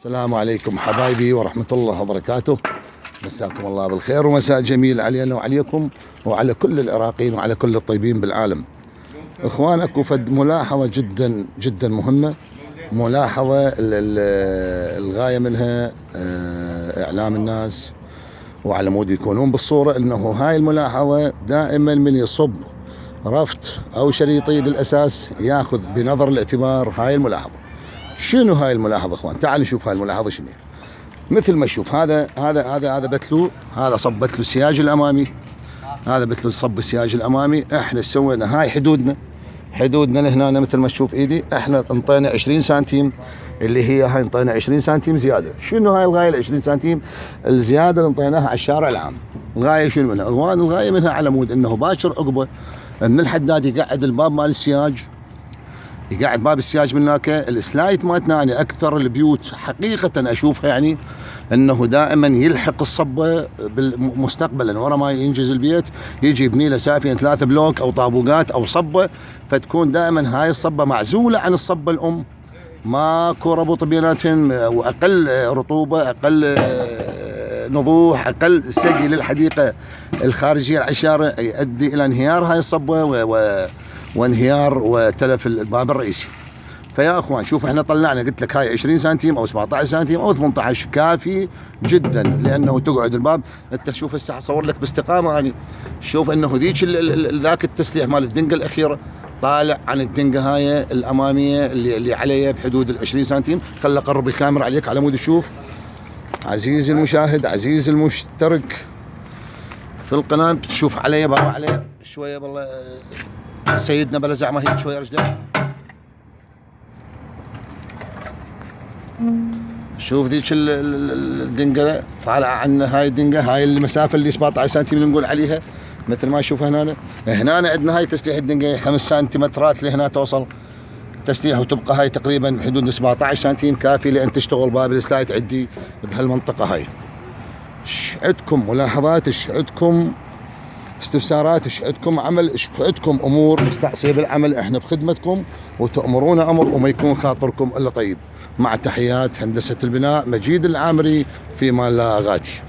السلام عليكم حبايبي ورحمة الله وبركاته. مساكم الله بالخير ومساء جميل علينا وعليكم وعلى كل العراقيين وعلى كل الطيبين بالعالم. اخوانك وفد ملاحظة جدا جدا مهمة، ملاحظة الغاية منها اعلام الناس وعلى مود يكونون بالصورة، انه هاي الملاحظة دائما من يصب رفط او شريطي للاساس ياخذ بنظر الاعتبار هاي الملاحظة. شنو هاي الملاحظة اخوان؟ تعال نشوف هاي الملاحظة شنو. مثل ما تشوف هذا بتلو، هذا صب بتلو السياج الامامي، هذا بتلو صب السياج الامامي. احنا سوينا هاي حدودنا لهنا مثل ما تشوف ايدي، احنا انطينا 20 سنتيم اللي هي هاي، انطينا 20 سنتيم زياده. شنو هاي الغايه؟ ال 20 سنتيم الزياده اللي انطيناها على الشارع العام. الغايه شنو منها؟ الغايه منها على مود انه باكر عقبه ان الحداد يقعد الباب مال السياج، يقعد باب السياج من هناك. السلايت مالتنا يعني اكثر البيوت حقيقه اشوفها يعني انه دائما يلحق الصبه مستقبلا ورا ما ينجز البيت يجي يبني له سافيه 3 بلوك او طابوقات او صبه، فتكون دائما هاي الصبه معزوله عن الصبه الام، ماكو ربط بيناتهم، واقل رطوبه، اقل نضوح، اقل سقي للحديقه الخارجيه العشاره، يؤدي الى انهيار هاي الصبه وانهيار وتلف الباب الرئيسي. فيا اخوان شوف، احنا طلعنا قلت لك هاي 20 سنتيم او 17 سنتيم او 18 كافي جدا، لانه تقعد الباب. انت شوف هسه اصور لك باستقامه يعني، شوف انه ذيك ذاك التسليح مال الدنقه الاخيره طالع عن الدنقه هاي الاماميه اللي عليها بحدود ال 20 سنتيم. خل اقرب الكاميرا عليك على مود تشوف. عزيزي المشاهد، عزيزي المشترك في القناه، تشوف علي بابا علي شويه والله سيدنا بلا زعمه، هيك شويه رجله. شوف ذيك الدنقه طالعه عنا، هاي الدنقه، هاي المسافه اللي 17 سنتيم اللي نقول عليها مثل ما تشوف هنا. عندنا هاي تسليح الدنقه 5 سنتيمترات لهنا توصل تسليح، وتبقى هاي تقريبا بحدود 17 سنتيم كافي لان تشتغل باب السلايت عندي بهالمنطقه هاي. ايش عندكم ملاحظات؟ ايش عندكم استفسارات؟ ايش عندكم عمل؟ ايش عندكم امور مستعصيه بالعمل؟ احنا بخدمتكم وتأمرونا امر وما يكون خاطركم الا طيب. مع تحيات هندسه البناء مجيد العامري في مال لا غاتي.